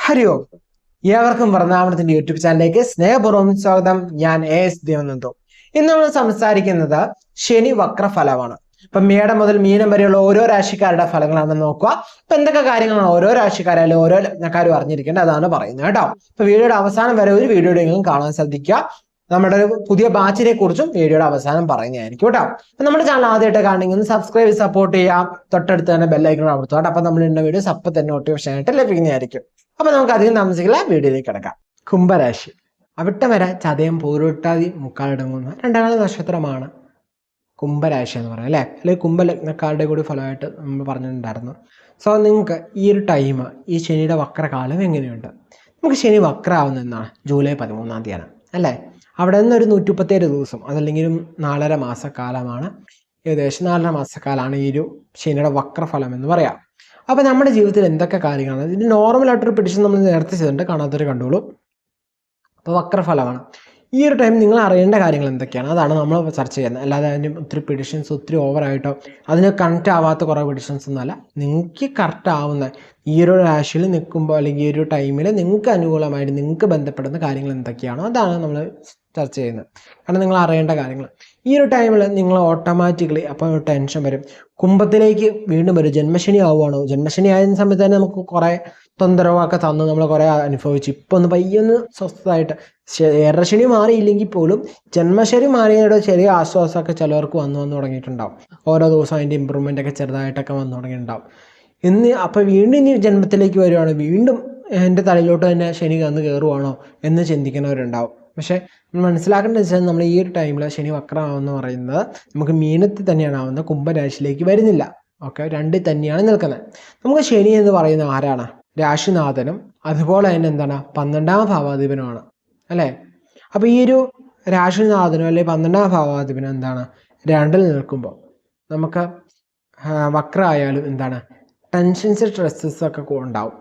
ഹരി ഓം. ഏവർക്കും വൃന്ദാവനത്തിന്റെ യൂട്യൂബ് ചാനലിലേക്ക് സ്നേഹപൂർവ്വം സ്വാഗതം. ഞാൻ AS ദേവനന്ദു. ഇന്ന് നമ്മൾ സംസാരിക്കുന്നത് ശനി വക്രഫലമാണ്. ഇപ്പൊ മേടം മുതൽ മീനം വരെയുള്ള ഓരോ രാശിക്കാരുടെ ഫലങ്ങളാണ് നോക്കുക. ഇപ്പൊ എന്തൊക്കെ കാര്യങ്ങളാണ് ഓരോ രാശിക്കാരായാലും ഓരോ ലഗ്നക്കാരും അറിഞ്ഞിരിക്കേണ്ടത് അതാണ് പറയുന്നത് കേട്ടോ. ഇപ്പൊ വീഡിയോയുടെ അവസാനം വരെ ഒരു വീഡിയോയെങ്കിലും കാണാൻ ശ്രദ്ധിക്കുക. നമ്മുടെ ഒരു പുതിയ ബാച്ചിനെ കുറിച്ചും വീഡിയോയുടെ അവസാനം പറയുന്നതായിരിക്കും കേട്ടോ. അപ്പൊ നമ്മുടെ ചാനൽ ആദ്യമായിട്ട് കാണണമെങ്കിൽ ഒന്ന് സബ്സ്ക്രൈബ് സപ്പോർട്ട് ചെയ്യാം. തൊട്ടടുത്ത് തന്നെ ബെല്ലൈക്കൺ അമർത്തുക. അപ്പൊ നമ്മൾ ഇടുന്ന വീഡിയോസ് അപ്പൊ തന്നെ നോട്ടിഫിക്കേഷൻ ആയിട്ട് ലഭിക്കുന്നതായിരിക്കും. അപ്പൊ നമുക്ക് അധികം താമസിക്കില്ല, വീഡിയോയിലേക്ക് കിടക്കാം. കുംഭരാശി. അവിട്ടം വരെ ചതയം പൂരുട്ടാതി മുക്കാലടങ്ങുന്ന രണ്ടാം നക്ഷത്രമാണ് കുംഭരാശി എന്ന് പറയുന്നത്, അല്ലേ? അല്ലെങ്കിൽ കുംഭലഗ്നക്കാരുടെ കൂടി ഫലമായിട്ട് നമ്മൾ പറഞ്ഞിട്ടുണ്ടായിരുന്നു. സോ നിങ്ങൾക്ക് ഈ ഒരു ടൈം, ഈ ശനിയുടെ വക്രകാലം എങ്ങനെയുണ്ട്? നമുക്ക് ശനി വക്രമാവുന്ന എന്നാണ് ജൂലൈ 13-ാം തീയതിയാണ്, അല്ലേ? അവിടെ നിന്നൊരു 137 ദിവസം, അതല്ലെങ്കിലും 4.5 മാസക്കാലമാണ്, ഏകദേശം 4.5 മാസക്കാലമാണ് ഈ ഒരു ശനിയുടെ വക്രഫലം എന്ന് പറയാം. അപ്പോൾ നമ്മുടെ ജീവിതത്തിൽ എന്തൊക്കെ കാര്യങ്ങളാണ് ഇതിന് നോർമലായിട്ടൊരു പ്രെഡിക്ഷൻ നമ്മൾ നേരത്തെ ചെയ്തിട്ടുണ്ട്, കാണാത്തവർ കണ്ടോളൂ. അപ്പോൾ വക്രഫലമാണ്. ഈ ഒരു ടൈം നിങ്ങൾ അറിയേണ്ട കാര്യങ്ങൾ എന്തൊക്കെയാണ്, അതാണ് നമ്മൾ ചർച്ച ചെയ്യുന്നത്. അല്ലാതെ അതിന് ഒത്തിരി പ്രെഡിക്ഷൻസ് ഒത്തിരി ഓവറായിട്ടോ അതിന് കണക്റ്റ് ആവാത്ത കുറേ പ്രെഡിക്ഷൻസ് ഒന്നുമല്ല. നിങ്ങൾക്ക് കറക്റ്റ് ആവുന്ന ഈ ഒരു രാശിയിൽ നിൽക്കുമ്പോൾ അല്ലെങ്കിൽ ഈ ഒരു ടൈമിൽ നിങ്ങൾക്ക് അനുകൂലമായിട്ട് നിങ്ങൾക്ക് ബന്ധപ്പെടുന്ന കാര്യങ്ങൾ എന്തൊക്കെയാണോ അതാണ് നമ്മൾ ചർച്ച ചെയ്യുന്നത്. കാരണം നിങ്ങൾ അറിയേണ്ട കാര്യങ്ങൾ ഈ ഒരു ടൈമിൽ നിങ്ങൾ ഓട്ടോമാറ്റിക്കലി അപ്പോൾ ഒരു ടെൻഷൻ വരും. കുംഭത്തിലേക്ക് വീണ്ടും വരും. ജന്മശനി ആവുകയാണോ? ജന്മശനി ആയിരുന്ന സമയത്ത് തന്നെ നമുക്ക് കുറേ തൊന്തരവൊക്കെ തന്നു, നമ്മൾ കുറേ അനുഭവിച്ചു. ഇപ്പോൾ ഒന്ന് പയ്യൊന്ന് സ്വസ്ഥമായിട്ട് ഏറശനി മാറിയില്ലെങ്കിൽ പോലും ജന്മശനി മാറിയതോടെ ചെറിയ ആശ്വാസമൊക്കെ ചിലവർക്ക് വന്നു തുടങ്ങിയിട്ടുണ്ടാവും. ഓരോ ദിവസം അതിൻ്റെ ഇമ്പ്രൂവ്മെൻ്റ് ഒക്കെ ചെറുതായിട്ടൊക്കെ വന്നു തുടങ്ങിയിട്ടുണ്ടാവും. അപ്പോൾ വീണ്ടും ഇനി ജന്മത്തിലേക്ക് വരുവാണ്, വീണ്ടും എൻ്റെ തലയിലോട്ട് തന്നെ ശനി വന്ന് കയറുവാണോ എന്ന് ചിന്തിക്കുന്നവരുണ്ടാവും. പക്ഷേ മനസ്സിലാക്കേണ്ടത് വെച്ചാൽ നമ്മൾ ഈ ഒരു ടൈമിൽ ശനി വക്രമാവെന്ന് പറയുന്നത് നമുക്ക് മീനത്തിൽ തന്നെയാണ് ആവുന്നത്, കുംഭരാശിയിലേക്ക് വരുന്നില്ല. ഓക്കെ, രണ്ടിൽ തന്നെയാണ് നിൽക്കുന്നത്. നമുക്ക് ശനി എന്ന് പറയുന്ന ആരാണ്? രാശിനാഥനും അതുപോലെ തന്നെ എന്താണ് 12ാം ഭാവാധിപനുമാണ്, അല്ലേ? അപ്പോൾ ഈ ഒരു രാശിനാഥനും അല്ലെങ്കിൽ 12ാം ഭാവാധിപനും എന്താണ് 2-ൽ നിൽക്കുമ്പോൾ നമുക്ക് വക്രമായാലും എന്താണ് ടെൻഷൻസ് സ്ട്രെസ്സസ് ഒക്കെ ഉണ്ടാവും.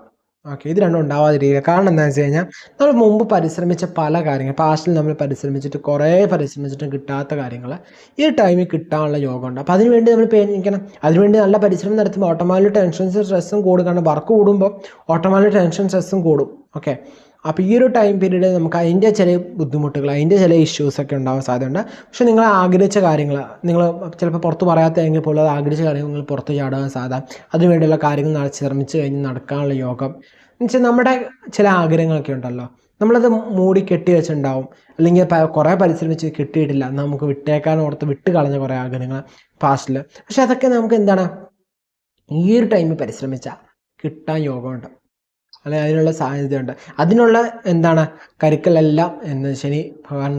ഓക്കെ, ഇത് രണ്ടും ഉണ്ടാവാതിരിക്കുക. കാരണം എന്താണെന്ന് വെച്ച് കഴിഞ്ഞാൽ നമ്മൾ മുമ്പ് പരിശ്രമിച്ച പല കാര്യങ്ങൾ, പാസ്റ്റിൽ നമ്മൾ കുറേ പരിശ്രമിച്ചിട്ടും കിട്ടാത്ത കാര്യങ്ങൾ ഈ ടൈമിൽ കിട്ടാനുള്ള യോഗമുണ്ട്. അപ്പോൾ അതിനുവേണ്ടി നമ്മൾ പേടിക്കണം. അതിനുവേണ്ടി നല്ല പരിശ്രമം നടത്തുമ്പോൾ ഓട്ടോമാറ്റിക് ടെൻഷൻസും സ്ട്രെസ്സും കൂടും. കാരണം വർക്ക് കൂടുമ്പോൾ ഓട്ടോമാറ്റിക് ടെൻഷൻ സ്ട്രെസ്സും കൂടും. ഓക്കെ, അപ്പോൾ ഈ ഒരു ടൈം പീരീഡ് നമുക്ക് അതിൻ്റെ ചില ബുദ്ധിമുട്ടുകൾ, അതിൻ്റെ ചില ഇഷ്യൂസൊക്കെ ഉണ്ടാവാൻ സാധ്യതയുണ്ട്. പക്ഷേ നിങ്ങൾ ആഗ്രഹിച്ച കാര്യങ്ങൾ നിങ്ങൾ ചിലപ്പോൾ പുറത്ത് പറയാത്തതെങ്കിൽ പോലും അത് ആഗ്രഹിച്ച കാര്യങ്ങൾ നിങ്ങൾ പുറത്ത് ചാടാൻ സാധ്യത, അതിനുവേണ്ടിയുള്ള കാര്യങ്ങൾ ശ്രമിച്ച് കഴിഞ്ഞ് നടക്കാനുള്ള യോഗം എന്നുവെച്ചാൽ നമ്മുടെ ചില ആഗ്രഹങ്ങളൊക്കെ ഉണ്ടല്ലോ, നമ്മളത് മൂടി കെട്ടി വെച്ചിട്ടുണ്ടാവും, അല്ലെങ്കിൽ കുറേ പരിശ്രമിച്ച് കിട്ടിയിട്ടില്ല, നമുക്ക് വിട്ടേക്കാൻ ഓർത്ത് വിട്ട് കളഞ്ഞ കുറേ ആഗ്രഹങ്ങൾ പാസ്റ്റിൽ. പക്ഷെ അതൊക്കെ നമുക്ക് എന്താണ് ഈ ഒരു ടൈമിൽ പരിശ്രമിച്ചാൽ കിട്ടാൻ യോഗമുണ്ട്, അല്ലെങ്കിൽ അതിനുള്ള സാധ്യതയുണ്ട്. അതിനുള്ള എന്താണ് കരുക്കളെല്ലാം എന്ന് ശനി ഭഗവാൻ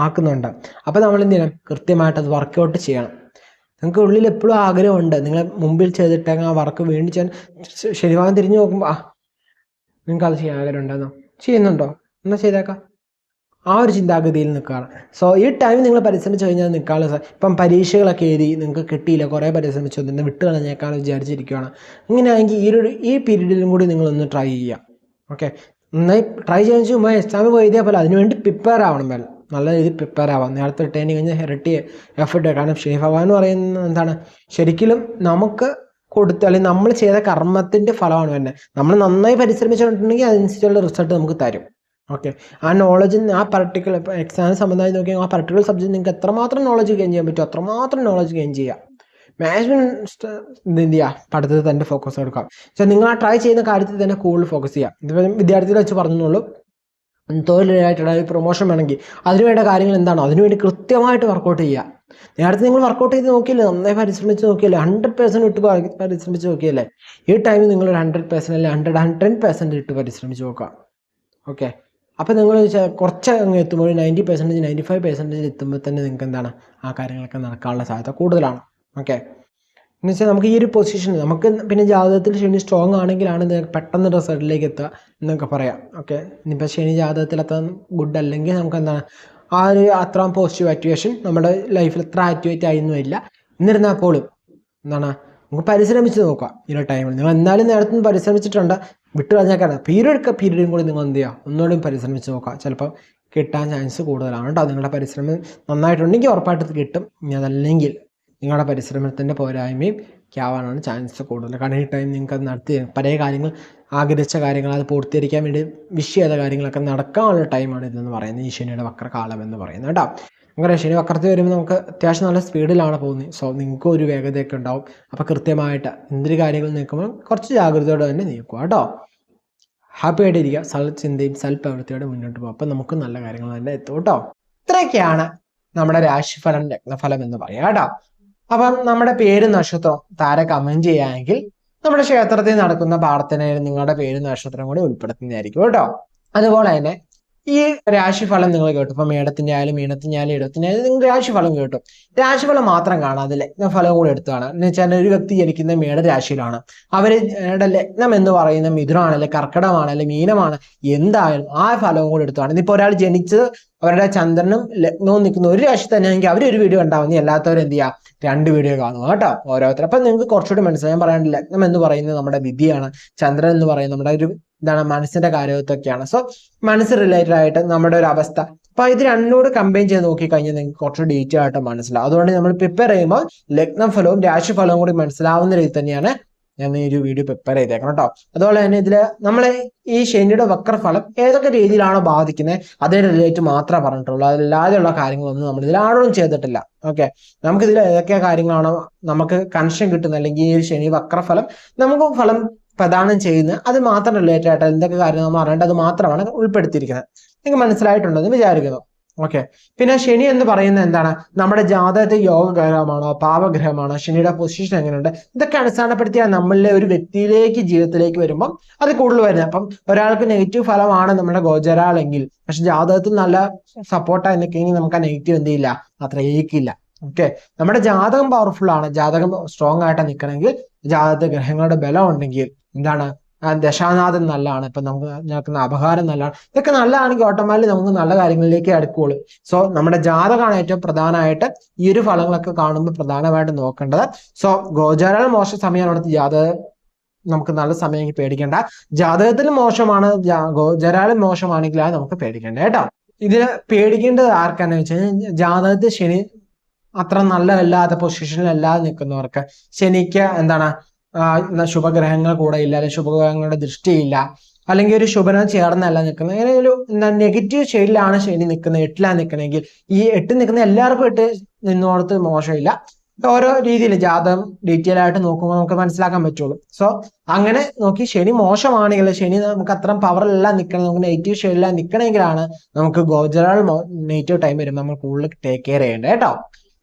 ആക്കുന്നുണ്ട്. അപ്പോൾ നമ്മൾ എന്ത് ചെയ്യണം? കൃത്യമായിട്ട് അത് വർക്കൗട്ട് ചെയ്യണം. നിങ്ങൾക്ക് ഉള്ളിൽ എപ്പോഴും ആഗ്രഹമുണ്ട്, നിങ്ങൾ മുമ്പിൽ ചെയ്തിട്ടേക്കാം ആ വർക്ക് വീണ്ടും ചെയ്യാൻ. ശനിഭാഗം തിരിഞ്ഞു നോക്കുമ്പോൾ നിങ്ങൾക്ക് അത് ചെയ്യാൻ ആഗ്രഹം ഉണ്ടെന്നോ, ചെയ്യുന്നുണ്ടോ, എന്നാൽ ചെയ്തേക്കാം, ആ ഒരു ചിന്താഗതിയിൽ നിൽക്കുകയാണ്. സോ ഈ ടൈം നിങ്ങൾ പരിശ്രമിച്ച് കഴിഞ്ഞാൽ നിൽക്കാനുള്ള ഇപ്പം പരീക്ഷകളൊക്കെ എഴുതി നിങ്ങൾക്ക് കിട്ടിയില്ല, കുറേ പരിശ്രമിച്ചു നിന്ന് വിട്ട് കളഞ്ഞേക്കാൾ വിചാരിച്ചിരിക്കുകയാണ്. ഇങ്ങനെയാണെങ്കിൽ ഈ പീരീഡിലും കൂടി നിങ്ങളൊന്ന് ട്രൈ ചെയ്യുക. ഓക്കെ, നന്നായി ട്രൈ ചെയ്യാൻ ചുമ്മാ എക്സാമിൽ പോയി എഴുതിയാൽ പോലെ അതിനുവേണ്ടി പ്രിപ്പയർ ആവണം. വേണം നല്ല രീതിയിൽ പ്രിപ്പയർ ആവാം. നേരത്തെ ട്രെയിനിങ് കഴിഞ്ഞാൽ ഇരട്ടി എഫർട്ട്. കാരണം ശനി ഭഗവാൻ എന്ന് പറയുന്നത് എന്താണ്, ശരിക്കും നമുക്ക് കൊടുത്ത് അല്ലെങ്കിൽ നമ്മൾ ചെയ്ത കർമ്മത്തിൻ്റെ ഫലമാണ് വരുന്നത്. നമ്മൾ നന്നായി പരിശ്രമിച്ചിട്ടുണ്ടെങ്കിൽ അതനുസരിച്ചുള്ള റിസൾട്ട് നമുക്ക് തരും. ഓക്കെ, ആ നോളജ് ആ പർട്ടിക്കുലർ ഇപ്പോൾ എക്സാം സംബന്ധമായി നോക്കിയാൽ ആ പർട്ടിക്കുലർ സബ്ജക്റ്റ് നിങ്ങൾക്ക് എത്രമാത്രം നോളജ് ഗെയിൻ ചെയ്യാൻ പറ്റും അത്രമാത്രം നോളജ് ഗെയിൻ ചെയ്യുക. മാനേജ്മെൻറ്റ് എന്ത് ചെയ്യുക, പഠിത്തത്തിൽ തന്നെ ഫോക്കസ് എടുക്കാം. പക്ഷേ നിങ്ങൾ ആ ട്രൈ ചെയ്യുന്ന കാര്യത്തിൽ തന്നെ കൂടുതൽ ഫോക്കസ് ചെയ്യുക. ഇതിപ്പോൾ വിദ്യാർത്ഥികളെ വെച്ച് പറഞ്ഞോളൂ, തൊഴിലായിട്ടുള്ള പ്രൊമോഷൻ വേണമെങ്കിൽ അതിനുവേണ്ട കാര്യങ്ങൾ എന്താണോ അതിനുവേണ്ടി കൃത്യമായിട്ട് വർക്കൗട്ട് ചെയ്യുക. നേരത്തെ നിങ്ങൾ വർക്കൗട്ട് ചെയ്ത് നോക്കിയില്ലേ, നന്നായി പരിശ്രമിച്ച് നോക്കിയല്ലേ, 100% ഇട്ട് പരിശ്രമിച്ച് നോക്കിയല്ലേ, ഈ ടൈമിൽ നിങ്ങൾ 100% അല്ലെങ്കിൽ 110% ഇട്ട് പരിശ്രമിച്ച് നോക്കുക. ഓക്കെ, അപ്പോൾ നിങ്ങൾ കുറച്ച് അങ്ങ് എത്തുമ്പോൾ 90%, 95% എത്തുമ്പോൾ തന്നെ നിങ്ങൾക്ക് എന്താണ് ആ കാര്യങ്ങളൊക്കെ നടക്കാനുള്ള സാധ്യത കൂടുതലാണ്. ഓക്കെ, എന്ന് വെച്ചാൽ നമുക്ക് ഈ ഒരു പൊസിഷൻ നമുക്ക് പിന്നെ ജാതകത്തിൽ ശനി സ്ട്രോങ് ആണെങ്കിലാണ് പെട്ടെന്ന് റിസൾട്ടിലേക്ക് എത്തുക എന്നൊക്കെ പറയാം. ഓക്കെ, ഇനിയിപ്പോൾ ശനി ജാതകത്തിൽ അത്ര ഗുഡ് അല്ലെങ്കിൽ നമുക്ക് എന്താണ് ആ ഒരു അത്ര പോസിറ്റീവ് ആക്ടിവേഷൻ നമ്മുടെ ലൈഫിൽ എത്ര ആക്ടിവേറ്റ് ആയിരുന്നില്ല. എന്നിരുന്നാൽ പോലും എന്താണ് നമുക്ക് പരിശ്രമിച്ച് നോക്കുക. ഈ ഒരു ടൈമിൽ നിങ്ങൾ എന്തായാലും നേരത്തെ പരിശ്രമിച്ചിട്ടുണ്ട്, വിട്ട് കളഞ്ഞേക്കാണ്. അപ്പോൾ ഈ ഒരു പീരീഡും കൂടി നിങ്ങൾ എന്ത് ചെയ്യുക, ഒന്നുകൂടി പരിശ്രമിച്ച് നോക്കുക. ചിലപ്പോൾ കിട്ടാൻ ചാൻസ് കൂടുതലാണ് കേട്ടോ. നിങ്ങളുടെ പരിശ്രമം നന്നായിട്ടുണ്ടെങ്കിൽ ഉറപ്പായിട്ട് കിട്ടും. ഇനി അതല്ലെങ്കിൽ നിങ്ങളുടെ പരിശ്രമത്തിൻ്റെ പോരായ്മയും ആവാനാണ് ചാൻസ് കൂടുതൽ. കാരണം ഈ ടൈം നിങ്ങൾക്ക് അത് നടത്തി പല കാര്യങ്ങൾ ആഗ്രഹിച്ച കാര്യങ്ങൾ അത് പൂർത്തീകരിക്കാൻ വേണ്ടി വിഷ് ചെയ്ത കാര്യങ്ങളൊക്കെ നടക്കാനുള്ള ടൈമാണ് ഇതെന്ന് പറയുന്നത്, ഈ ശനിയുടെ വക്രകാലം എന്ന് പറയുന്നത് കേട്ടോ. നമുക്കറിയാം ശനി വക്രത്തിൽ വരുമ്പോൾ നമുക്ക് അത്യാവശ്യം നല്ല സ്പീഡിലാണ് പോകുന്നത്. സോ നിങ്ങൾക്ക് ഒരു വേഗതയൊക്കെ ഉണ്ടാവും. അപ്പോൾ കൃത്യമായിട്ട് എന്തൊരു കാര്യങ്ങൾ നിൽക്കുമ്പോൾ കുറച്ച് ജാഗ്രതയോടെ തന്നെ നീക്കുക കേട്ടോ. ഹാപ്പി ആയിട്ടിരിക്കുക, സൽചിന്തയും സൽപ്രവൃത്തിയോടെ മുന്നോട്ട് പോകും. അപ്പം നമുക്ക് നല്ല കാര്യങ്ങൾ തന്നെ എത്തും കേട്ടോ. ഇത്രയൊക്കെയാണ് നമ്മുടെ രാശിഫലം ലഗ്നഫലം എന്ന് പറയാം കേട്ടോ. അപ്പം നമ്മുടെ പേര് നക്ഷത്രം താരെ കമന്റ് ചെയ്യുകയാണെങ്കിൽ നമ്മുടെ ക്ഷേത്രത്തിൽ നടക്കുന്ന പ്രാർത്ഥനയിൽ നിങ്ങളുടെ പേര് നക്ഷത്രം കൂടി ഉൾപ്പെടുത്തുന്നതായിരിക്കും കേട്ടോ. അതുപോലെ തന്നെ ഈ രാശിഫലം നിങ്ങൾ കേട്ടു. ഇപ്പൊ മേടത്തിന്റെ ആയാലും മീനത്തിന്റെ ആയാലും ഇടത്തിന്റെ ആയാലും നിങ്ങൾ രാശിഫലം കേട്ടു. രാശിഫലം മാത്രം കാണാതെ ലഗ്നഫലം കൂടെ എടുത്തു കാണാം. എന്ന് വെച്ചാൽ ഒരു വ്യക്തി ജനിക്കുന്ന മേടരാശിയിലാണ്, അവരുടെ ലഗ്നം എന്ന് പറയുന്ന മിഥുനമാണല്ലേ, കർക്കിടകമാണല്ലേ, മീനമാണ്, എന്തായാലും ആ ഫലവും കൂടെ എടുത്തു കാണാം. ഇനിയിപ്പോ ഒരാൾ ജനിച്ചത് അവരുടെ ചന്ദ്രനും ലഗ്നവും നിൽക്കുന്ന ഒരു രാശി തന്നെയാണെങ്കിൽ അവരൊരു വീഡിയോ ഉണ്ടാവുന്ന, അല്ലാത്തവർ എന്ത് ചെയ്യുക, 2 വീഡിയോ കാണുക കേട്ടോ ഓരോരുത്തർ. അപ്പൊ നിങ്ങൾക്ക് കുറച്ചുകൂടി മനസ്സിലായി. ഞാൻ പറയാണ്ട് ലഗ്നം എന്ന് പറയുന്നത് നമ്മുടെ വിധിയാണ്, ചന്ദ്രൻ എന്ന് പറയുന്നത് നമ്മുടെ ഒരു എന്താണ് മനസ്സിന്റെ കാര്യത്തൊക്കെയാണ്. സോ മനസ്സ് റിലേറ്റഡ് ആയിട്ട് നമ്മുടെ ഒരു അവസ്ഥ, അപ്പൊ ഇത് രണ്ടോട് കമ്പൈൻ ചെയ്ത് നോക്കിക്കഴിഞ്ഞാൽ നിങ്ങൾക്ക് കുറച്ച് ഡീറ്റെയിൽ ആയിട്ട് മനസ്സിലാവും. അതുകൊണ്ട് നമ്മൾ പ്രിപ്പയർ ചെയ്യുമ്പോൾ ലഗ്നഫലവും രാശിഫലവും കൂടി മനസ്സിലാവുന്ന രീതിയിൽ തന്നെയാണ് ഞാൻ ഈ ഒരു വീഡിയോ പ്രിപ്പയർ ചെയ്തേക്കണം കേട്ടോ. അതുപോലെ തന്നെ ഇതിൽ നമ്മൾ ഈ ശനിയുടെ വക്രഫലം ഏതൊക്കെ രീതിയിലാണോ ബാധിക്കുന്നത് അതേ റിലേറ്റ് മാത്രമേ പറഞ്ഞിട്ടുള്ളൂ. അതല്ലാതെയുള്ള കാര്യങ്ങളൊന്നും നമ്മൾ ഇതിൽ ആഴവും ചെയ്തിട്ടില്ല. ഓക്കെ, നമുക്കിതിൽ ഏതൊക്കെ കാര്യങ്ങളാണോ നമുക്ക് കൺഷൻ കിട്ടുന്നത്, അല്ലെങ്കിൽ ഈ ശനി വക്രഫലം നമുക്ക് ഫലം പ്രദാനം ചെയ്യുന്നത് അത് മാത്രം റിലേറ്റഡ് ആയിട്ട് എന്തൊക്കെ കാര്യങ്ങൾ നമ്മൾ അറിയേണ്ടത് അത് മാത്രമാണ് ഉൾപ്പെടുത്തിയിരിക്കുന്നത്. നിങ്ങൾക്ക് മനസ്സിലായിട്ടുണ്ടെന്ന് വിചാരിക്കുന്നു. ഓക്കെ, പിന്നെ ശനി എന്ന് പറയുന്നത് എന്താണ്, നമ്മുടെ ജാതകത്തിൽ യോഗഗ്രഹമാണോ പാപഗ്രഹമാണോ, ശനിയുടെ പൊസിഷൻ എങ്ങനെയുണ്ട്, ഇതൊക്കെ അടിസ്ഥാനപ്പെടുത്തിയാൽ നമ്മളിലെ ഒരു വ്യക്തിയിലേക്ക് ജീവിതത്തിലേക്ക് വരുമ്പോൾ അത് കൂടുതൽ വരുന്നത്. അപ്പം ഒരാൾക്ക് നെഗറ്റീവ് ഫലമാണ് നമ്മുടെ ഗോചരാളെങ്കിൽ, പക്ഷെ ജാതകത്തിൽ നല്ല സപ്പോർട്ടായി നിൽക്കെങ്കിൽ നമുക്ക് ആ നെഗറ്റീവ് എന്ത് ചെയ്യില്ല, അത്ര ഏക്കില്ല. ഓക്കെ, നമ്മുടെ ജാതകം പവർഫുൾ ആണ്, ജാതകം സ്ട്രോങ് ആയിട്ട് നിൽക്കണമെങ്കിൽ ജാതകത്തിൽ ഗ്രഹങ്ങളുടെ ബലം ഉണ്ടെങ്കിൽ എന്താണ്, ദശാനാഥൻ നല്ലതാണ്, ഇപ്പൊ നമുക്ക് നടക്കുന്ന അപഹാരം നല്ലതാണ്, ഇതൊക്കെ നല്ലതാണെങ്കിൽ ഓട്ടോമാറ്റിക്കലി നമുക്ക് നല്ല കാര്യങ്ങളിലേക്ക് അടുക്കുള്ളൂ. സോ നമ്മുടെ ജാതകമാണ് ഏറ്റവും പ്രധാനമായിട്ട് ഈ ഒരു ഫലങ്ങളൊക്കെ കാണുമ്പോൾ പ്രധാനമായിട്ട് നോക്കേണ്ടത്. സോ ഗോചാര മോശ സമയമാണ്, ജാതകം നമുക്ക് നല്ല സമയം പേടിക്കേണ്ട. ജാതകത്തിൽ മോശമാണ്, ഗോചരാലും മോശമാണെങ്കിലാണ് നമുക്ക് പേടിക്കേണ്ടത് കേട്ടോ. ഇതിന് പേടിക്കേണ്ടത് ആർക്കാന്ന് വെച്ചാൽ ജാതകത്തിൽ ശനി അത്ര നല്ലതല്ലാത്ത പൊസിഷനിലല്ലാതെ നിൽക്കുന്നവർക്ക്, ശനിക്ക് എന്താണ് ശുഭഗ്രഹങ്ങൾ കൂടെ ഇല്ല, അല്ലെങ്കിൽ ശുഭഗ്രഹങ്ങളുടെ ദൃഷ്ടിയില്ല, അല്ലെങ്കിൽ ഒരു ശുഭനം ചേർന്നല്ല നിൽക്കുന്നത്, അങ്ങനെ ഒരു എന്താ നെഗറ്റീവ് ഷെയ്ഡിലാണ് ശനി നിൽക്കുന്നത്, 8ലാണ് നിൽക്കണമെങ്കിൽ ഈ 8 നിൽക്കുന്ന എല്ലാവർക്കും 8 നിന്നോടത്ത് മോശമില്ല. ഓരോ രീതിയിൽ ജാതകം ഡീറ്റെയിൽ ആയിട്ട് നോക്കുമ്പോൾ നമുക്ക് മനസ്സിലാക്കാൻ പറ്റുള്ളൂ. സോ അങ്ങനെ നോക്കി ശനി മോശമാണെങ്കിൽ, ശനി നമുക്ക് അത്രയും പവറിലെല്ലാം നിൽക്കണം, നമുക്ക് നെഗറ്റീവ് ഷെയ്ഡിലെല്ലാം നിൽക്കണമെങ്കിലാണ് നമുക്ക് ഗോചരാൾ നെഗറ്റീവ് ടൈം വരുമ്പോൾ നമ്മൾ കൂടുതൽ ടേക്ക് കെയർ ചെയ്യേണ്ടത് കേട്ടോ.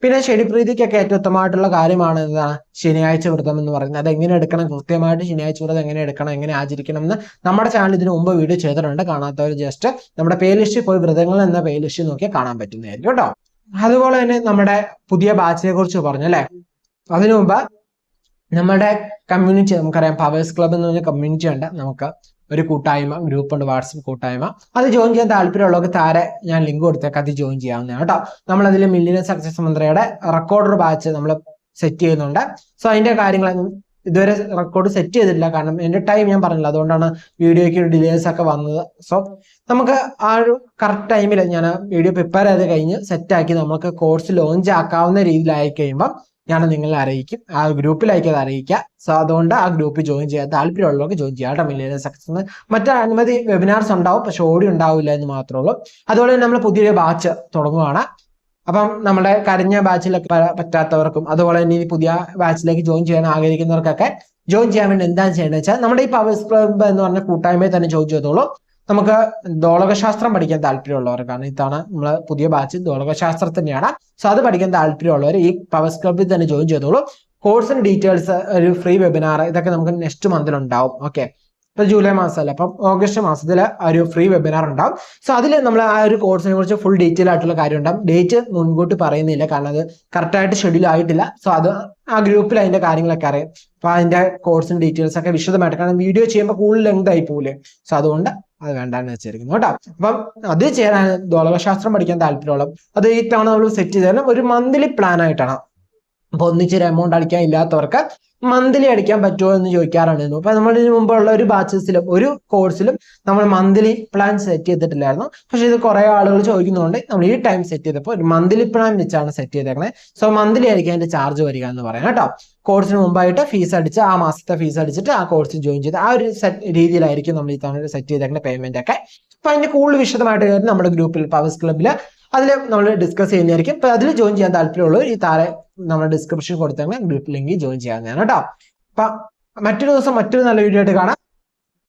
പിന്നെ ശനിപ്രീതിക്കൊക്കെ ഏറ്റവും ഉത്തമമായിട്ടുള്ള കാര്യമാണ് എന്താണ്, ശനിയാഴ്ച വ്രതം എന്ന് പറയുന്നത്. അത് എങ്ങനെ എടുക്കണം, കൃത്യമായിട്ട് ശനിയാഴ്ച വ്രതം എങ്ങനെ എടുക്കണം, എങ്ങനെ ആചരിക്കണം എന്ന് നമ്മുടെ ചാനൽ ഇതിനു മുമ്പ് വീഡിയോ ചെയ്തിട്ടുണ്ട്. കാണാത്തവർ ജസ്റ്റ് നമ്മുടെ പ്ലേലിസ്റ്റിൽ പോയി വ്രതങ്ങൾ എന്ന പ്ലേലിസ്റ്റ് നോക്കിയാൽ കാണാൻ പറ്റുന്നതായിരിക്കും കേട്ടോ. അതുപോലെ തന്നെ നമ്മുടെ പുതിയ ബാച്ചിനെ കുറിച്ച് പറഞ്ഞല്ലേ, അതിനു മുമ്പ് നമ്മുടെ കമ്മ്യൂണിറ്റി നമുക്കറിയാം, പവേഴ്സ് ക്ലബ് എന്ന് പറഞ്ഞ കമ്മ്യൂണിറ്റി ഉണ്ട്, നമുക്ക് ഒരു കൂട്ടായ്മ ഗ്രൂപ്പ് ഉണ്ട്, വാട്സപ്പ് കൂട്ടായ്മ. അത് ജോയിൻ ചെയ്യാൻ താല്പര്യമുള്ളവർക്ക് താരെ ഞാൻ ലിങ്ക് കൊടുത്തേക്ക്, അത് ജോയിൻ ചെയ്യാവുന്നതാണ് കേട്ടോ. നമ്മളതിൽ മില്യൺ സക്സസ് മന്ത്രയുടെ റെക്കോർഡർ ബാച്ച് നമ്മൾ സെറ്റ് ചെയ്യുന്നുണ്ട്. സോ അതിന്റെ കാര്യങ്ങൾ ഇതുവരെ റെക്കോർഡ് സെറ്റ് ചെയ്തിട്ടില്ല, കാരണം എന്റെ ടൈം ഞാൻ പറഞ്ഞില്ല, അതുകൊണ്ടാണ് വീഡിയോയ്ക്ക് ഡിലേസ് ഒക്കെ വന്നത്. സോ നമുക്ക് ആ ഒരു കറക്റ്റ് ടൈമിൽ ഞാൻ വീഡിയോ പ്രിപ്പയർ ചെയ്ത് കഴിഞ്ഞ് സെറ്റാക്കി നമുക്ക് കോഴ്സ് ലോഞ്ച് ആക്കാവുന്ന രീതിയിലായി കഴിയുമ്പോൾ ഞാൻ നിങ്ങളെ അറിയിക്കും, ആ ഗ്രൂപ്പിലേക്ക് അത് അറിയിക്കുക. സോ അതുകൊണ്ട് ആ ഗ്രൂപ്പിൽ ജോയിൻ ചെയ്യാൻ താല്പര്യമുള്ളവർക്ക് ജോയിൻ ചെയ്യാം കേട്ടോ. മില്യൺ സക്സസ് മറ്റു അനവധി വെബിനാർസ് ഉണ്ടാവും, പക്ഷെ ഓഡിയോ ഉണ്ടാവില്ല എന്ന് മാത്രമേ ഉള്ളൂ. അതുപോലെ തന്നെ നമ്മൾ പുതിയൊരു ബാച്ച് തുടങ്ങുകയാണ്. അപ്പം നമ്മുടെ കഴിഞ്ഞ ബാച്ചിലൊക്കെ പറ്റാത്തവർക്കും, അതുപോലെ തന്നെ ഈ പുതിയ ബാച്ചിലേക്ക് ജോയിൻ ചെയ്യാൻ ആഗ്രഹിക്കുന്നവർക്കൊക്കെ ജോയിൻ ചെയ്യാൻ വേണ്ടി എന്താണ് ചെയ്യേണ്ടത് വെച്ചാൽ നമ്മുടെ ഈ പവേഴ്സ് ക്ലബ് എന്ന് പറഞ്ഞ കൂട്ടായ്മയിൽ തന്നെ ജോയിൻ ചെയ്തോളൂ. നമുക്ക് ദോളകശാസ്ത്രം പഠിക്കാൻ താല്പര്യമുള്ളവർക്കാണ് ഇതാണ് നമ്മള് പുതിയ ബാച്ച്, ദോളകശാസ്ത്രം തന്നെയാണ്. സോ അത് പഠിക്കാൻ താല്പര്യമുള്ളവർ ഈ പവേഴ്സ് ക്ലബിൽ തന്നെ ജോയിൻ ചെയ്തോളൂ. കോഴ്സിന് ഡീറ്റെയിൽസ്, ഒരു ഫ്രീ വെബിനാർ, ഇതൊക്കെ നമുക്ക് നെക്സ്റ്റ് മന്തിൽ ഉണ്ടാവും. ഓക്കെ, ഇപ്പൊ ജൂലൈ മാസമല്ല, അപ്പം ഓഗസ്റ്റ് മാസത്തിൽ ഒരു ഫ്രീ വെബിനാർ ഉണ്ടാവും. സോ അതിൽ നമ്മൾ ആ ഒരു കോഴ്സിനെ കുറിച്ച് ഫുൾ ഡീറ്റെയിൽ ആയിട്ടുള്ള കാര്യം ഉണ്ടാവും. ഡേറ്റ് മുൻകൂട്ടി പറയുന്നില്ല, കാരണം അത് കറക്റ്റായിട്ട് ഷെഡ്യൂൾ ആയിട്ടില്ല. സോ അത് ആ ഗ്രൂപ്പിൽ അതിന്റെ കാര്യങ്ങളൊക്കെ അറിയാം. അപ്പൊ അതിന്റെ കോഴ്സിന്റെ ഡീറ്റെയിൽസ് ഒക്കെ വിശദമായിട്ട്, കാരണം വീഡിയോ ചെയ്യുമ്പോൾ കൂടുതൽ ലെങ്ത് ആയി പോകില്ലേ. സോ അതുകൊണ്ട് അത് വേണ്ടാന്ന് വെച്ചിരിക്കുന്നു കേട്ടോ. അപ്പം അത് ചെയ്യാൻ ദോളകശാസ്ത്രം പഠിക്കാൻ താല്പര്യമുള്ള അത് ഈ തവണ നമ്മൾ സെറ്റ് ചെയ്താലും ഒരു മന്ത്ലി പ്ലാൻ ആയിട്ടാണ്. അപ്പൊ ഒന്നിച്ചൊരു എമൗണ്ട് അടിക്കാൻ ഇല്ലാത്തവർക്ക് മന്ത്ലി അടിക്കാൻ പറ്റുമോ എന്ന് ചോദിക്കാറുണ്ടായിരുന്നു. അപ്പൊ നമ്മൾ ഇതിനു മുമ്പുള്ള ഒരു ബാച്ചസിലും ഒരു കോഴ്സിലും നമ്മൾ മന്ത്ലി പ്ലാൻ സെറ്റ് ചെയ്തിട്ടില്ലായിരുന്നു. പക്ഷെ ഇത് കുറെ ആളുകൾ ചോദിക്കുന്നതുകൊണ്ട് നമ്മൾ ഈ ടൈം സെറ്റ് ചെയ്തപ്പോൾ ഒരു മന്ത്ലി പ്ലാൻ വെച്ചാണ് സെറ്റ് ചെയ്തേക്കുന്നത്. സോ മന്ത്ലി ആയിരിക്കും അതിന്റെ ചാർജ് വരിക എന്ന് പറയാം കേട്ടോ. കോഴ്സിന് മുമ്പായിട്ട് ഫീസ് അടിച്ച് ആ മാസത്തെ ഫീസ് അടിച്ചിട്ട് ആ കോഴ്സിൽ ജോയിൻ ചെയ്ത് ആ ഒരു രീതിയിലായിരിക്കും നമ്മൾ ഈ തവണ സെറ്റ് ചെയ്തേക്കുന്ന പേയ്മെന്റ് ഒക്കെ. അപ്പൊ അതിന്റെ കൂടുതൽ വിശദമായിട്ട് നമ്മുടെ ഗ്രൂപ്പിൽ പവേഴ്സ് ക്ലബ്ബിൽ അതിൽ നമ്മൾ ഡിസ്കസ് ചെയ്യുന്നതായിരിക്കും. അപ്പൊ അതിൽ ജോയിൻ ചെയ്യാൻ താല്പര്യമുള്ളവർ ഈ താഴെ നമ്മൾ ഡിസ്ക്രിപ്ഷൻ കൊടുത്തങ്ങനെ ഗ്രൂപ്പ് ലിങ്ക് ജോയിൻ ചെയ്യാവുന്നതാണ് കേട്ടോ. അപ്പൊ മറ്റൊരു ദിവസം മറ്റൊരു നല്ല വീഡിയോ ആയിട്ട് കാണാം.